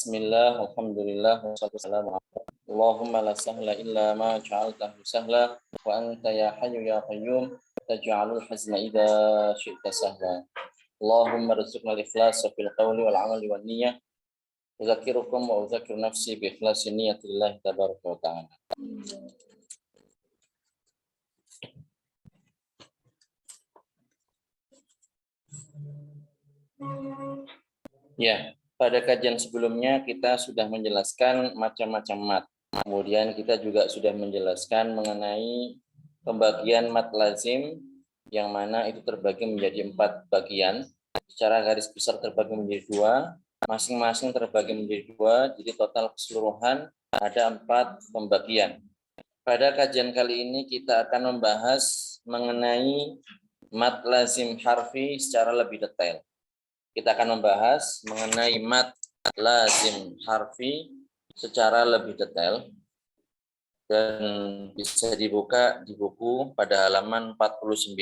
Bismillah, alhamdulillah, wassalatu wassalamu ala Allahumma la sahla illa ma ja'altahu sahla wa anta ya hayyu ya qayyum taj'alul hazna idza syi'ta sahla. Allahumma rizqna al-ikhlasa fil qawli wal 'amali wan niyyah. Udzakirukum wa udzakir nafsi bi ikhlasi niyyati lillahi tabaraka wa ta'ala. Ya, pada kajian sebelumnya kita sudah menjelaskan macam-macam mat. Kemudian kita juga sudah menjelaskan mengenai pembagian mat lazim yang mana itu terbagi menjadi 4 bagian. Secara garis besar terbagi menjadi 2, masing-masing terbagi menjadi 2, jadi total keseluruhan ada 4 pembagian. Pada kajian kali ini kita akan membahas mengenai mat lazim harfi secara lebih detail. Kita akan membahas mengenai mat lazim harfi secara lebih detail dan bisa dibuka di buku pada halaman 49,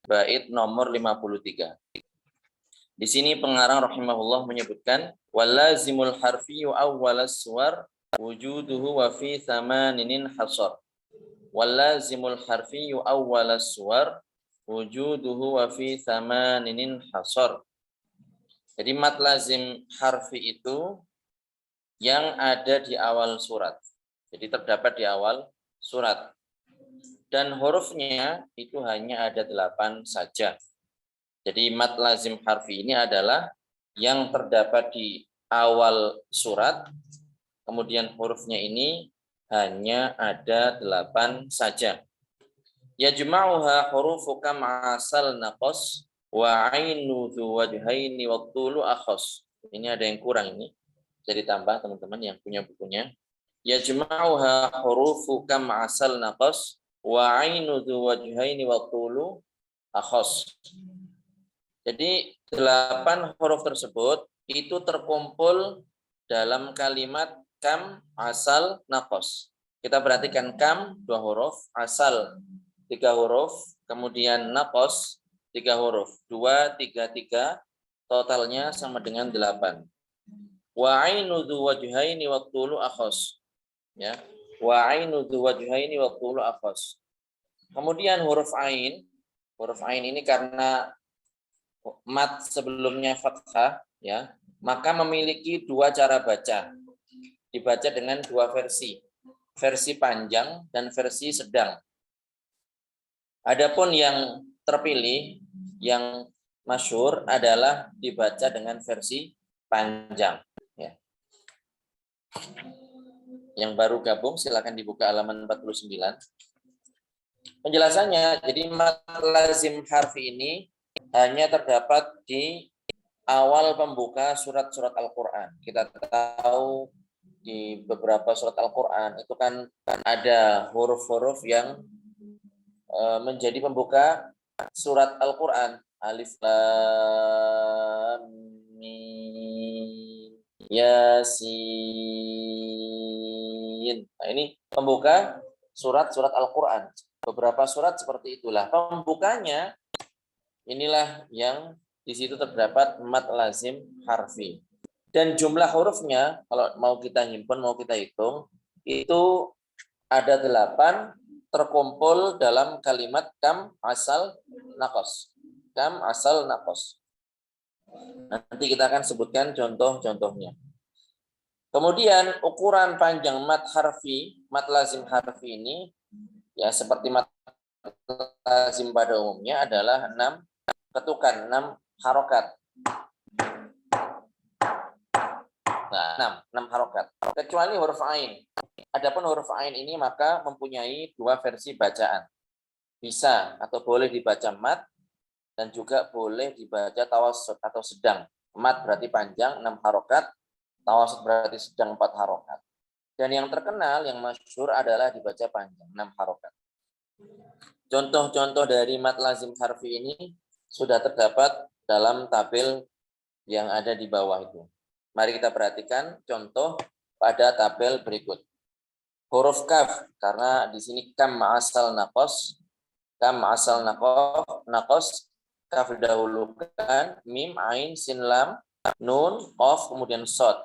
bait nomor 53. Di sini pengarang rahimahullah menyebutkan walazimul harfi awwalas suwar wujuduhu wa fi thamaninin hasar. Walazimul harfi awwalas suwar wujuduhu wa fi thamaninin hasar. Jadi mat lazim harfi itu yang ada di awal surat. Jadi terdapat di awal surat. Dan hurufnya itu hanya ada 8 saja. Jadi mat lazim harfi ini adalah yang terdapat di awal surat. Kemudian hurufnya ini hanya ada 8 saja. Yajma'uha hurufu kam asal naqas wa ainu dzu wajhaini wa tulu akhas. Ini ada yang kurang ini. Jadi tambah teman-teman yang punya bukunya. Yajma'uha hurufu kam asal naqas wa ainu dzu wajhaini wa tulu akhas. Jadi 8 huruf tersebut itu terkumpul dalam kalimat kam asal naqas. Kita perhatikan kam 2 huruf, asal 3 huruf, kemudian naqas 3 huruf, 2, 3, 3, totalnya sama dengan 8. Wa ainu dzu wajhaini wa tulu akhas. Ya. Wa ainu dzu wajhaini wa tulu akhas. Kemudian huruf ain ini karena mat sebelumnya fathah, ya, maka memiliki 2 cara baca. Dibaca dengan 2 versi. Versi panjang dan versi sedang. Adapun yang terpilih, yang masyhur adalah dibaca dengan versi panjang. Ya. Yang baru gabung silakan dibuka halaman 49. Penjelasannya, jadi mat lazim harfi ini hanya terdapat di awal pembuka surat-surat Al-Quran. Kita tahu di beberapa surat Al-Quran itu kan ada huruf-huruf yang menjadi pembuka surat Al-Quran. Alif Lam Mim Yasin. Nah, ini pembuka surat-surat Al-Quran. Beberapa surat seperti itulah. Pembukanya inilah yang di situ terdapat mat lazim harfi. Dan jumlah hurufnya, kalau mau kita himpun, mau kita hitung, itu ada 8 terkumpul dalam kalimat kam asal naqas. Kam asal naqas. Nanti kita akan sebutkan contoh-contohnya. Kemudian ukuran panjang mat lazim harfi ini, ya seperti mat lazim pada umumnya adalah 6 ketukan, 6 harokat. Nah, 6 harokat. Kecuali huruf ain. Adapun huruf ain ini maka mempunyai 2 versi bacaan. Bisa atau boleh dibaca mat dan juga boleh dibaca tawassut atau sedang. Mat berarti panjang 6 harokat, tawassut berarti sedang 4 harokat. Dan yang terkenal, yang masyhur adalah dibaca panjang 6 harokat. Contoh-contoh dari mat lazim harfi ini sudah terdapat dalam tabel yang ada di bawah itu. Mari kita perhatikan contoh pada tabel berikut. Huruf kaf, karena di sini kam asal naqas, kaf didahulukan, mim, ain, sin, lam, nun, qaf, kemudian shad.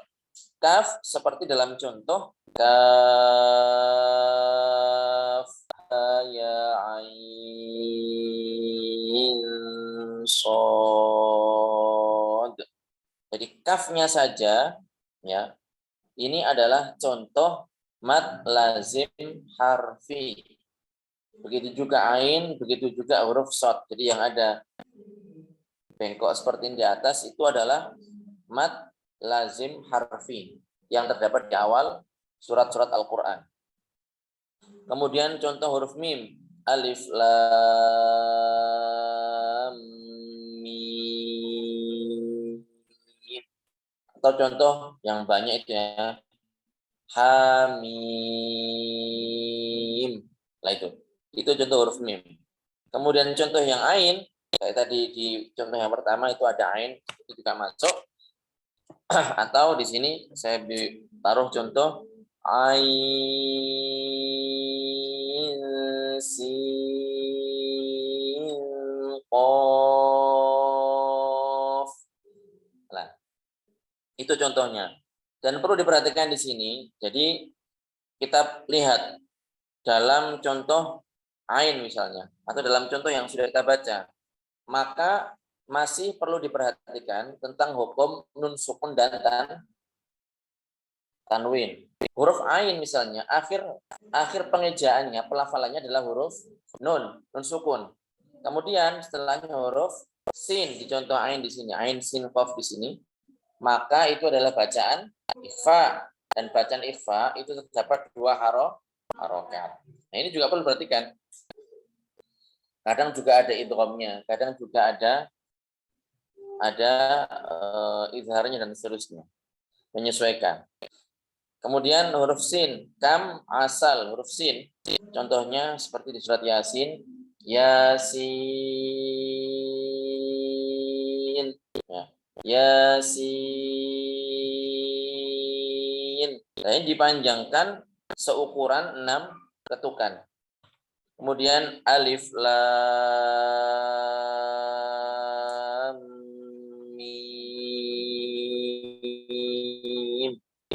kaf seperti dalam contoh kaf ya ain sod. Jadi kafnya saja ya. Ini adalah contoh mad lazim harfi. Begitu juga ain, begitu juga huruf shad. Jadi yang ada bengkok seperti ini di atas itu adalah mad lazim harfi yang terdapat di awal surat-surat Al-Quran. Kemudian contoh huruf mim, alif lam mim. Atau contoh yang banyak itu ya, hamim. Nah itu contoh huruf mim. Kemudian contoh yang ain, kayak tadi di contoh yang pertama itu ada ain, itu juga masuk. Atau di sini saya taruh contoh ain sin qaf. Nah, itu contohnya. Dan perlu diperhatikan di sini. Jadi kita lihat dalam contoh ain misalnya, atau dalam contoh yang sudah kita baca, maka masih perlu diperhatikan tentang hukum nun sukun dan tanwin. Huruf ain misalnya, akhir pengejaannya, pelafalannya adalah huruf nun sukun. Kemudian setelahnya huruf sin di contoh ain di sini, ain sin qaf di sini, maka itu adalah bacaan ikhfa, dan bacaan ikhfa itu terdapat dua harokat. Nah, ini juga perlu perhatikan. Kadang juga ada idghamnya, kadang juga ada izharnya dan seterusnya. Menyesuaikan. Kemudian huruf sin, kam, asal, huruf sin. Contohnya seperti di surat Yasin, Yasin. Ya. Yasin. Nah, ini dipanjangkan seukuran 6 ketukan. Kemudian alif lam mim.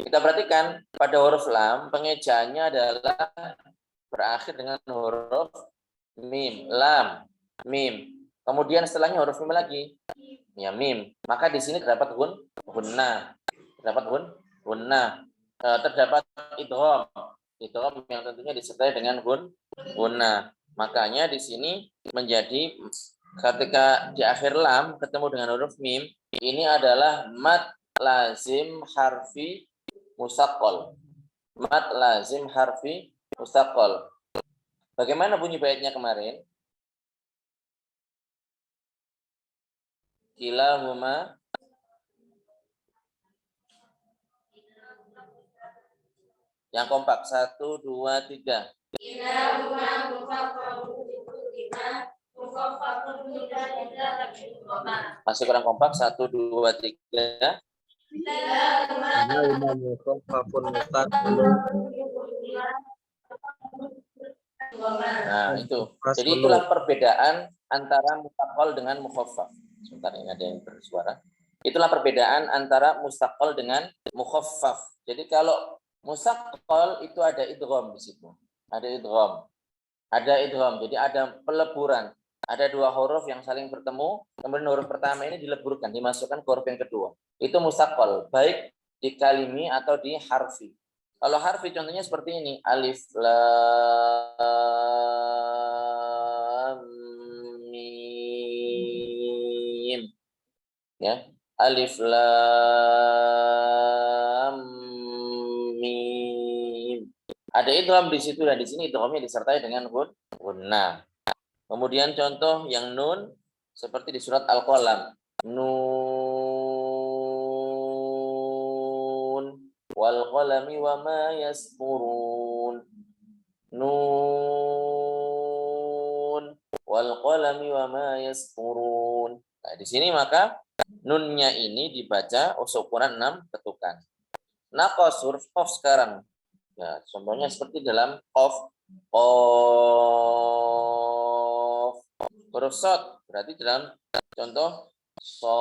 Kita perhatikan pada huruf lam pengejaannya adalah berakhir dengan huruf mim, lam, mim. Kemudian setelahnya huruf mim lagi. Ya mim. Maka di sini terdapat gunnah. Terdapat gunnah. Terdapat idgham. Idgham yang tentunya disertai dengan gunnah. Makanya di sini menjadi ketika di akhir lam ketemu dengan huruf mim, ini adalah mad lazim harfi musaqqal. Mad lazim harfi musaqqal. Bagaimana bunyi baitnya kemarin? Kilahuma yang kompak 1, 2, 3. Masih kurang kompak 1, 2, 3. Nah, itu. Jadi itulah perbedaan antara mustaqol dengan mukhaffaf. Sebentar, ini ada yang bersuara. Itulah perbedaan antara mustaqol dengan mukhaffaf. Jadi kalau mustaqol itu ada idgham di situ. Ada idgham. Ada idgham. Jadi ada peleburan. Ada dua huruf yang saling bertemu, kemudian huruf pertama ini dileburkan, dimasukkan ke huruf yang kedua. Itu mustaqol, baik di kalimi atau di harfi. Kalau harfi contohnya seperti ini, alif lam mim. Ya, alif lam mim. Ada idgham di situ dan di sini idghamnya disertai dengan gunnah. Kemudian contoh yang nun seperti di surat Al-Qalam. Nun wal qalami wa ma yasturun. Nun wal qalami wa ma yasturun. Nah, di sini maka nunnya ini dibaca ukuran 6 ketukan. Naqas huruf qaf sekarang. Nah, contohnya seperti dalam qaf. Huruf shad berarti dalam contoh shad.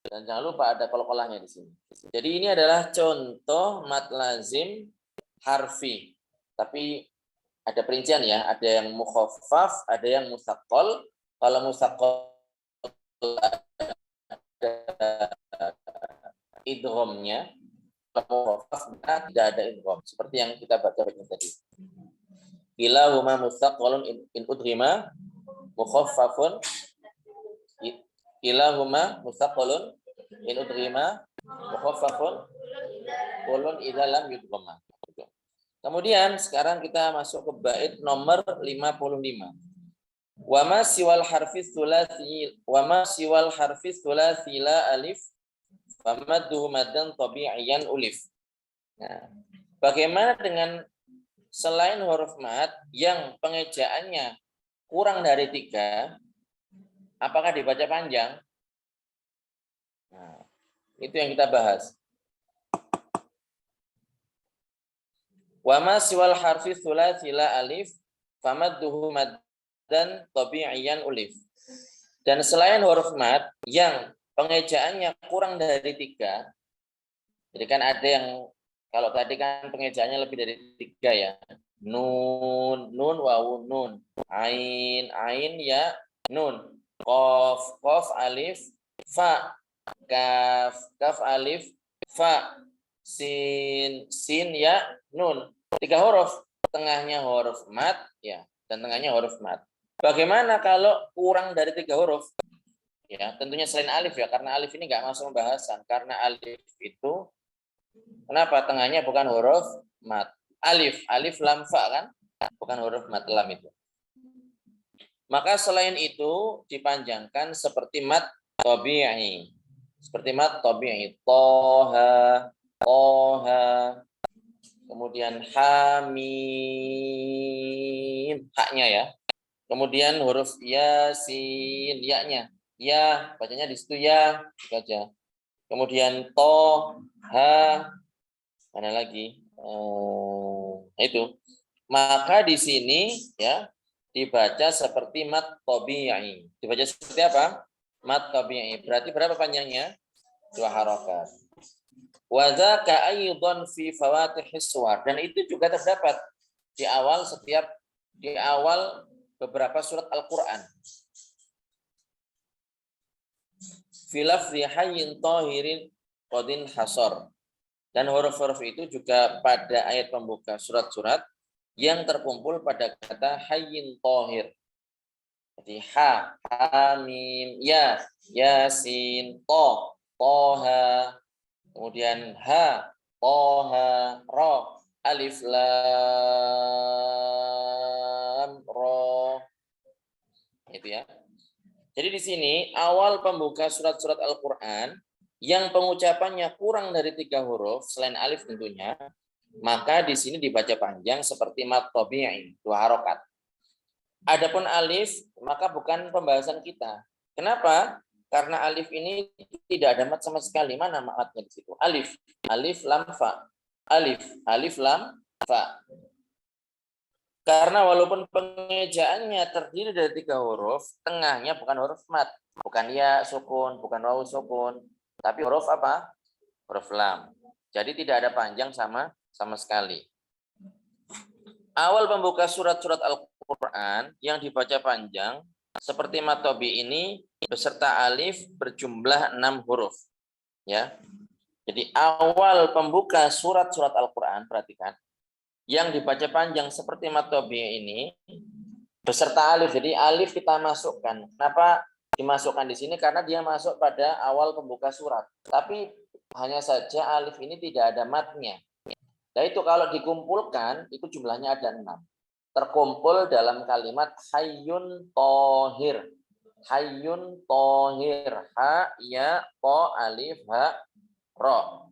Dan jangan lupa ada kol-kolahnya di sini. Jadi ini adalah contoh mad lazim harfi. Tapi ada perincian ya, ada yang mukhaffaf, ada yang musaqqal. Kalau musaqqal ada idghamnya, kalau mukhaffaf tidak ada idgham. Seperti yang kita baca tadi. Kilahuma musaqqalun in udghima mukhaffafun. Kilahuma musaqqalun in udghima mukhaffafun qulun idza lam yudghama. Kemudian sekarang kita masuk ke bait nomor 55. Wa ma siwal harfi tsulathi la alif famadduhu maddan tabi'iyan ulif. Nah, bagaimana dengan selain huruf mad yang pengejaannya kurang dari 3, apakah dibaca panjang? Nah, itu yang kita bahas. Wa ma siwal harfi tsulathi la alif famadduhu maddan tabi'iyan ulif. Dan selain huruf mad yang pengejaannya kurang dari 3, jadi kan ada yang kalau tadi kan pengejaannya lebih dari 3 ya. Nun, nun, wawu, nun. Ain, ain, ya, nun. Qaf, qaf, alif, fa. Kaf, kaf, alif, fa. Sin, sin, ya, nun. 3 huruf. Tengahnya huruf mad, ya, dan tengahnya huruf mad. Bagaimana kalau kurang dari 3 huruf? Ya, tentunya selain alif ya, karena alif ini nggak masuk pembahasan. Karena alif itu kenapa tengahnya bukan huruf mad? Alif, alif lam fa kan? Bukan huruf mad lam itu. Maka selain itu dipanjangkan seperti mad tabi'i. Seperti mad tabi'i. Toha, toha. Kemudian hamim, haknya ya. Kemudian huruf yasin, ya-nya. Ya, bacanya di situ ya, saja. Kemudian to, ha, mana lagi? Itu. Maka di sini ya dibaca seperti mad tabi'i. Dibaca seperti apa? Mad tabi'i. Berarti berapa panjangnya? 2 harokat. Wa dzaka aidan fi fawatihis suwar. Dan itu juga terdapat di awal beberapa surat Al-Qur'an. Fi lafzi hayyin tahirin qadin hasar. Dan huruf-huruf itu juga pada ayat pembuka surat-surat yang terkumpul pada kata hayyin tahir. Jadi ha, hamim, ya, yasin, to, toha, kemudian ha, toha, ro, alif lam, ro. Itu ya. Jadi di sini awal pembuka surat-surat Al-Qur'an yang pengucapannya kurang dari 3 huruf selain alif tentunya, maka di sini dibaca panjang seperti mad tabi'i, 2 harokat. Adapun alif maka bukan pembahasan kita. Kenapa? Karena alif ini tidak ada mad sama sekali. Mana madnya di situ? Alif, alif lam fa. Alif, alif lam fa. Karena walaupun pengejaannya terdiri dari 3 huruf, tengahnya bukan huruf mad, bukan ya sukun, bukan wawu sukun, tapi huruf apa? Huruf lam. Jadi tidak ada panjang sama sekali. Awal pembuka surat-surat Al-Qur'an yang dibaca panjang seperti mad tabi'i ini beserta alif berjumlah 6 huruf. Ya. Jadi awal pembuka surat-surat Al-Qur'an, perhatikan, yang dibaca panjang seperti mad tabi'i ini beserta alif. Jadi alif kita masukkan. Kenapa dimasukkan di sini? Karena dia masuk pada awal pembuka surat. Tapi hanya saja alif ini tidak ada matnya. Nah itu kalau dikumpulkan itu jumlahnya ada 6. Terkumpul dalam kalimat hayyun tohir. Hayyun tohir. Ha, ya, to, alif, ha, ro.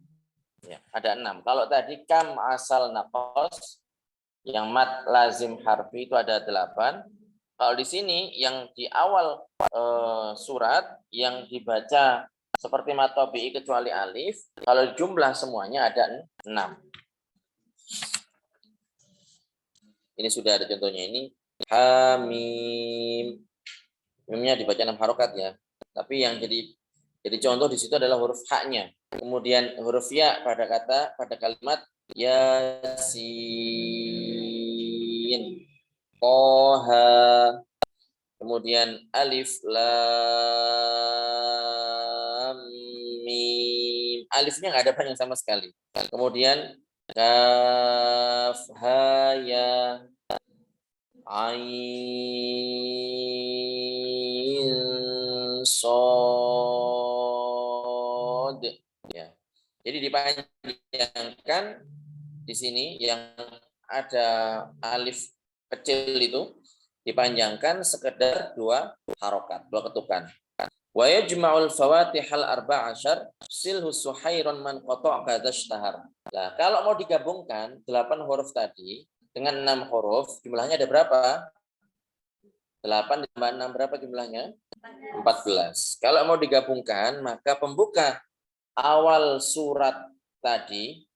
Ya, ada 6. Kalau tadi kam asal naqas yang mad lazim harfi itu ada 8. Kalau di sini yang di awal surat yang dibaca seperti mad tabi'i kecuali alif, kalau jumlah semuanya ada 6. Ini sudah ada contohnya ini hamim. Mimnya dibaca 6 harokat ya. Tapi yang jadi Jadi contoh di situ adalah huruf H-nya. Kemudian huruf ya pada kalimat Yasin, Toha, kemudian alif lam mim. Alifnya nggak ada panjang sama sekali. Kemudian kaf ha ya ain sod, ya. Jadi dipanjangkan di sini yang ada alif kecil itu dipanjangkan sekedar 2 harokat, 2 ketukan. Wa yajma'ul fawatihal arba'asyar silhu suhairon man qata' kadashtahar. Nah, kalau mau digabungkan 8 huruf tadi dengan 6 huruf, jumlahnya ada berapa? 8 tambah 6 berapa jumlahnya? 14. Kalau mau digabungkan, maka pembuka awal surat tadi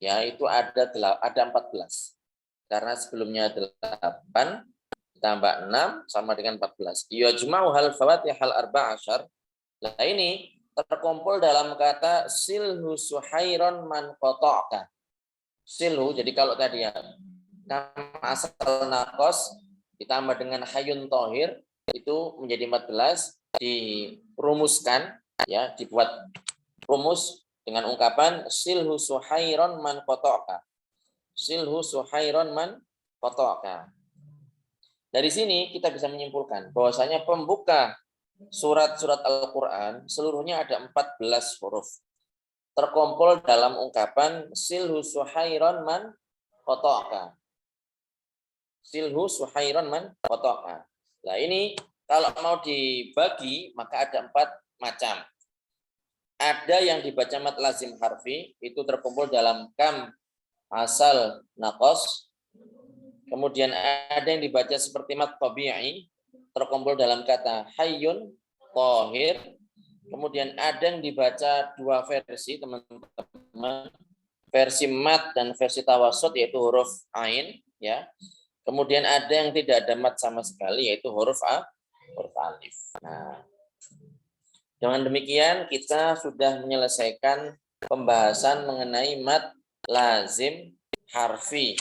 ya itu ada 14. Karena sebelumnya 8 tambah 6 sama dengan 14. Yajma'u hal fawatihal arba'asyar. Nah, ini terkumpul dalam kata silhu suhairon man qata'ka. Silhu, jadi kalau tadi ya nama asal nakos ditambah dengan hayun tohir itu menjadi 14, dirumuskan ya, dibuat rumus dengan ungkapan silhu suhairon man qata'ka. Silhu suhairon man qata'ka. Dari sini kita bisa menyimpulkan bahwasanya pembuka surat-surat Al-Qur'an seluruhnya ada 14 huruf. Terkumpul dalam ungkapan silhu suhairon man qata'ka. Silhu suhairon man qata'ka. Nah, ini kalau mau dibagi maka ada 4 macam. Ada yang dibaca mad lazim harfi, itu terkumpul dalam kam asal naqos. Kemudian ada yang dibaca seperti mad tabi'i, terkumpul dalam kata hayyun tohir. Kemudian ada yang dibaca 2 versi, teman-teman. Versi mad dan versi tawasud, yaitu huruf ain, ya. Kemudian ada yang tidak ada mad sama sekali, yaitu huruf alif. Nah, dengan demikian kita sudah menyelesaikan pembahasan mengenai mad lazim harfi,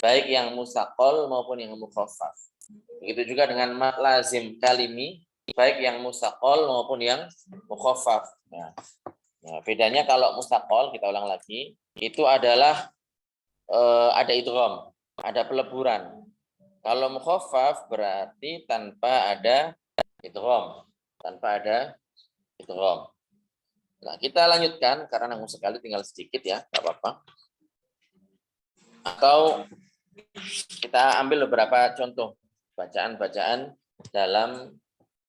baik yang mustaqol maupun yang mukhaffaf. Begitu juga dengan mad lazim kalimi, baik yang mustaqol maupun yang mukhaffaf. Nah, bedanya kalau mustaqol, kita ulang lagi, itu adalah ada idgham, ada peleburan. Kalau mukhaffaf berarti tanpa ada idgham, tanpa ada idgham. Nah, kita lanjutkan karena nanggung sekali, tinggal sedikit ya, nggak apa-apa. Atau kita ambil beberapa contoh bacaan-bacaan dalam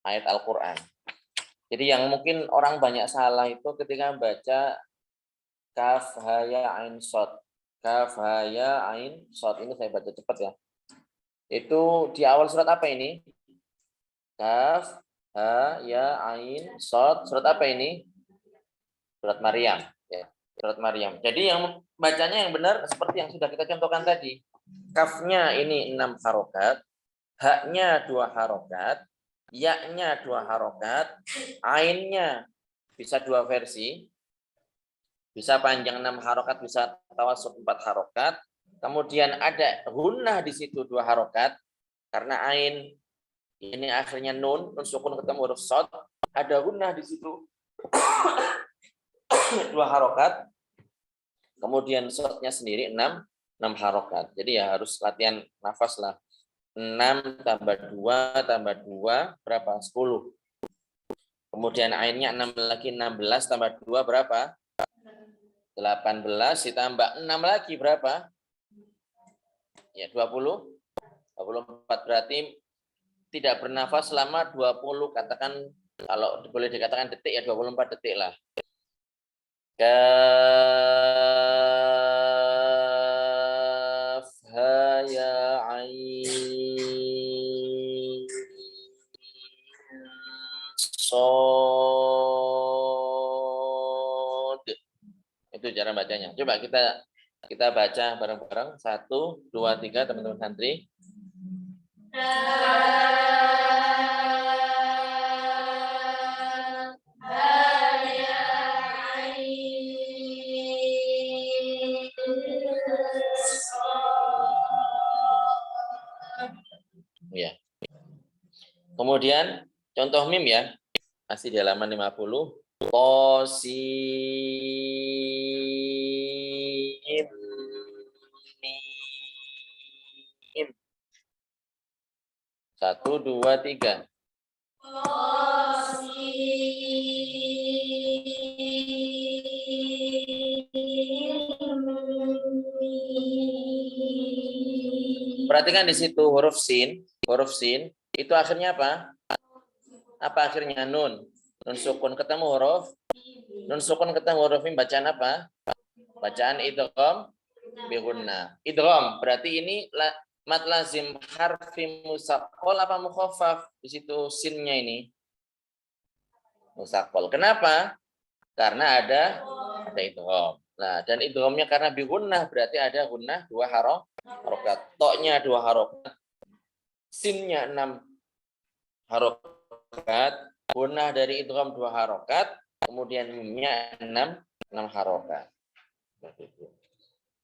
ayat Al-Qur'an. Jadi yang mungkin orang banyak salah itu ketika membaca kaf ha ya ain shad. Kaf ha ya ain shad, ini saya baca cepat ya. Itu di awal surat apa ini? Kaf ha ya ain shad. Surat apa ini? Surat Maryam, ya. Surat Maryam. Jadi yang bacanya yang benar seperti yang sudah kita contohkan tadi. Kafnya ini 6 harokat, haknya 2 harokat, ya-nya 2 harokat, ainnya bisa 2 versi, bisa panjang 6 harokat, bisa tawasud 4 harokat. Kemudian ada gunnah di situ 2 harokat, karena ain ini akhirnya nun sukun ketemu huruf shad, ada gunnah di situ 2 harokat. Kemudian shadnya sendiri 6 harokat. Jadi ya harus latihan nafas lah. 6 tambah 2 tambah 2 berapa? 10. Kemudian ainnya 6 lagi, 16 tambah 2 berapa? 18 ditambah 6 lagi berapa? Ya 20. 24 berarti tidak bernafas selama 20, katakan kalau boleh dikatakan detik ya 24 detik lah. Kaf ha ya ain shad. Itu cara bacanya. Coba kita baca bareng-bareng. 1, 2, 3 teman-teman santri. Kemudian contoh mim ya, masih di halaman 50. Qasim mim. 1, 2, 3. Perhatikan di situ huruf sin itu akhirnya apa? Apa akhirnya nun? Nun sukun ketemu huruf mim, bacaan apa? Bacaan idgham bi gunnah. Idgham berarti ini mad lazim harfi musaqqal apa mukhaffaf? Di situ sinnya ini musaqqal. Kenapa? Karena ada idgham. Nah, dan idghamnya karena bi gunnah berarti ada gunnah 2 harokat. Toknya 2 harokat. Sinnya 6 harokat. Gunnah dari idgham 2 harokat. Kemudian mimnya 6 harokat.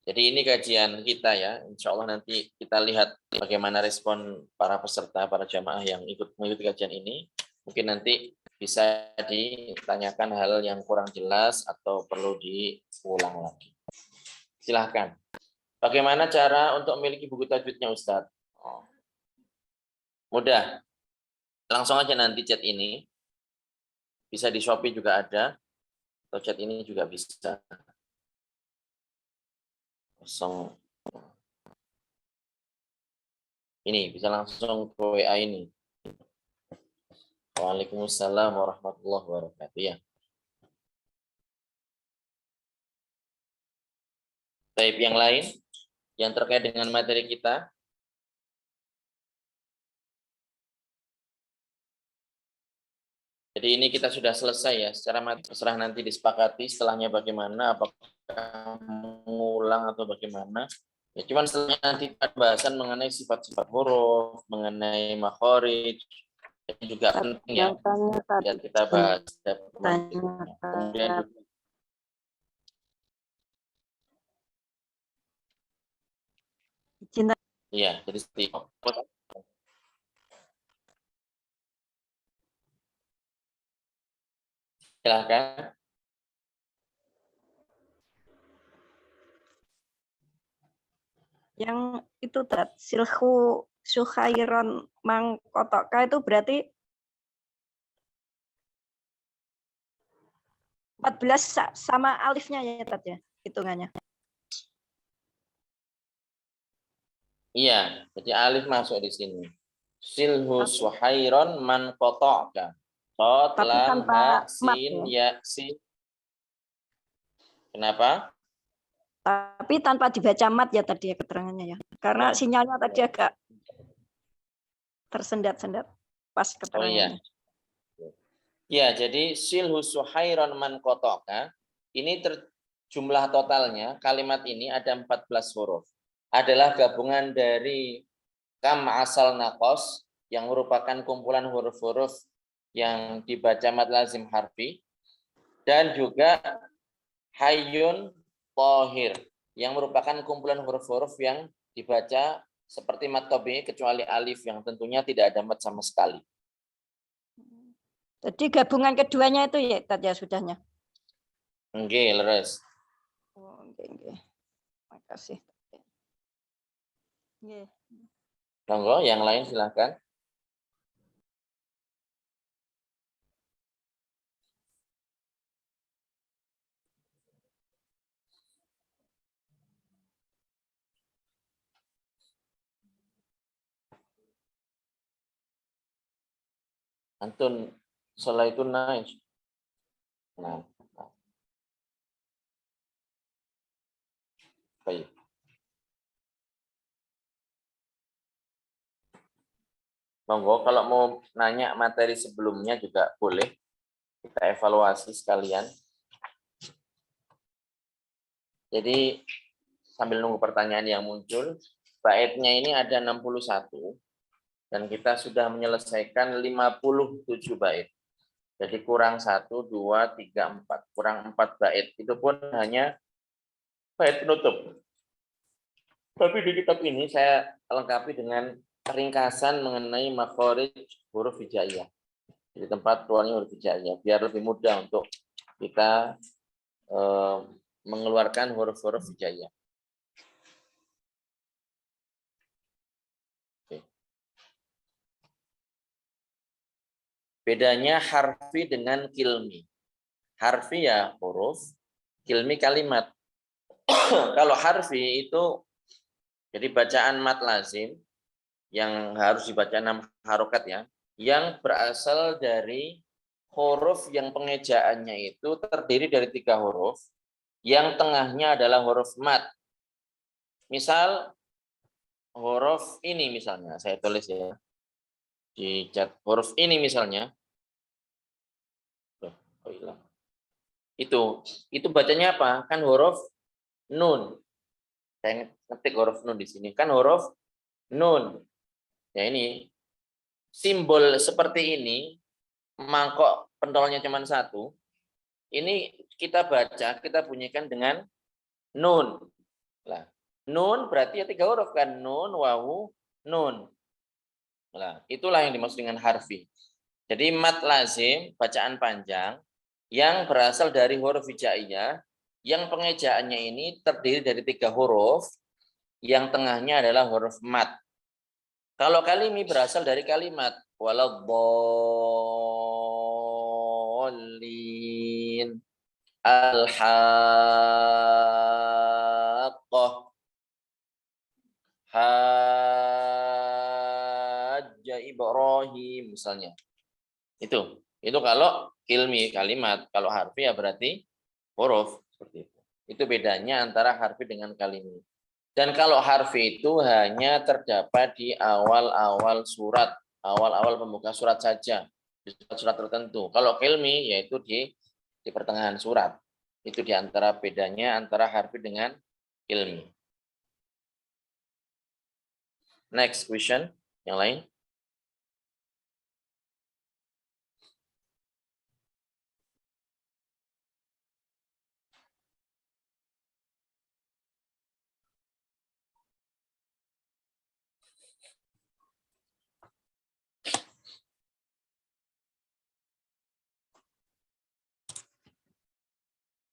Jadi ini kajian kita ya. Insya Allah nanti kita lihat bagaimana respon para peserta, para jamaah yang ikut mengikuti kajian ini. Mungkin nanti bisa ditanyakan hal yang kurang jelas atau perlu diulang lagi. Silahkan. Bagaimana cara untuk memiliki buku tajwidnya Ustadz? Oh. Mudah. Langsung aja nanti chat ini. Bisa di Shopee juga ada. Atau chat ini juga bisa. Ini bisa langsung ke WA ini. Waalaikumsalam warahmatullahi wabarakatuh. Ya. Baik, yang lain yang terkait dengan materi kita. Jadi ini kita sudah selesai ya. Secara terserah nanti disepakati setelahnya bagaimana, apakah mengulang atau bagaimana. Ya, cuman setelahnya nanti pembahasan mengenai sifat-sifat huruf, mengenai makhraj, juga penting ya. Biar kita bahas. Kemudian juga iya, jadi seperti silahkan. Yang itu silhu sukhairon mangkotoka itu berarti 14 sama alifnya ya Tat ya hitungannya. Iya, jadi alif masuk di sini. Silhu suhairon man qata'ka. Qad lam ha sin ya sin. Kenapa? Tapi tanpa dibaca mat ya tadi ya keterangannya ya. Karena sinyalnya tadi agak tersendat-sendat pas keterangannya. Oh iya. Ya, jadi silhu suhairon man qata'ka ini jumlah totalnya kalimat ini ada 14 huruf. Adalah gabungan dari kam asal naqos yang merupakan kumpulan huruf-huruf yang dibaca mad lazim harfi dan juga hayyun thahir yang merupakan kumpulan huruf-huruf yang dibaca seperti mad tabi'i kecuali alif yang tentunya tidak ada mad sama sekali. Jadi gabungan keduanya itu ya tadi ya sudahnya. Nggih, leres. Oh, nggih. Makasih. Nggih. Monggo, yang lain silakan. Antun setelah itu naik. Nah. Baik. Monggo, kalau mau nanya materi sebelumnya juga boleh. Kita evaluasi sekalian. Jadi sambil nunggu pertanyaan yang muncul, baitnya ini ada 61 dan kita sudah menyelesaikan 57 bait. Jadi kurang 1, 2, 3, 4. Kurang 4 bait. Itu pun hanya bait penutup. Tapi di kitab ini saya lengkapi dengan ringkasan mengenai makhraj huruf hijaiyah. Jadi tempat keluarnya huruf hijaiyah biar lebih mudah untuk kita mengeluarkan huruf-huruf hijaiyah. Oke. Bedanya harfi dengan kilmi. Harfi ya huruf, kilmi kalimat. Kalau harfi itu jadi bacaan mat lazim yang harus dibaca 6 harokat ya, yang berasal dari huruf yang pengejaannya itu terdiri dari 3 huruf, yang tengahnya adalah huruf mat. Misal huruf ini misalnya, saya tulis ya di chat, huruf ini misalnya, oh hilang. Itu bacanya apa? Kan huruf nun. Saya ngetik huruf nun di sini, kan huruf nun. Ya ini simbol seperti ini, mangkok pentolnya cuma 1. Ini kita baca, kita bunyikan dengan nun. Nah, nun berarti ya 3 huruf kan, nun, wawu, nun. Nah, itulah yang dimaksud dengan harfi. Jadi mat lazim, bacaan panjang yang berasal dari huruf hijaiyah, yang pengejaannya ini terdiri dari 3 huruf, yang tengahnya adalah huruf mat. Kalau kalimi berasal dari kalimat waladdallin, al-haqqah, hajja Ibrahim misalnya. Itu kalau ilmi kalimat, kalau harfi ya berarti huruf seperti itu. Itu bedanya antara harfi dengan kalimi. Dan kalau harfi itu hanya terdapat di awal-awal surat, awal-awal pembuka surat saja, di surat tertentu. Kalau ilmi yaitu di pertengahan surat. Itu di antara bedanya antara harfi dengan ilmi. Next question, yang lain.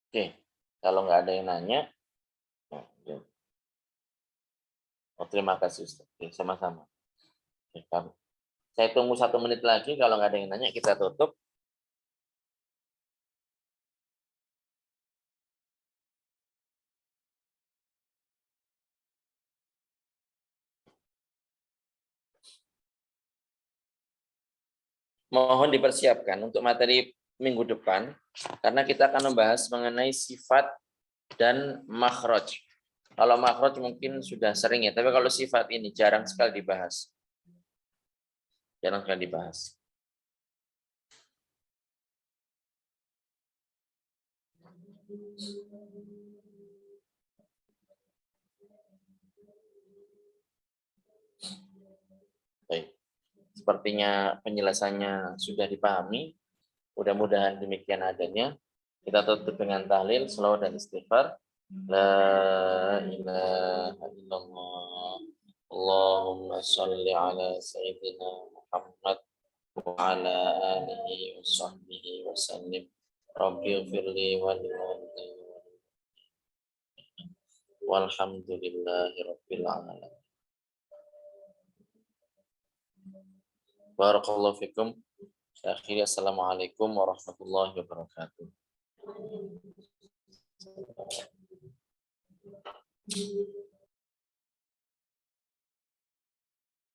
Oke, kalau nggak ada yang nanya, terima kasih Ustaz. Oke, sama-sama. Saya tunggu 1 menit lagi, kalau nggak ada yang nanya kita tutup. Mohon dipersiapkan untuk materi minggu depan, karena kita akan membahas mengenai sifat dan makhraj. Kalau makhraj mungkin sudah sering ya, tapi kalau sifat ini jarang sekali dibahas. Jarang sekali dibahas. Baik. Sepertinya penjelasannya sudah dipahami. Mudah-mudahan demikian adanya. Kita tutup dengan tahlil, selawat dan istighfar. La ilaha illallah. Allahumma salli ala sayyidina Muhammad wa ala alihi wa sahbihi wa sallim. Rabbi ighfirli wa liwalidayya walhamdulillahi rabbil alamin. Barakallahu fikum. Akhirnya assalamualaikum warahmatullahi wabarakatuh.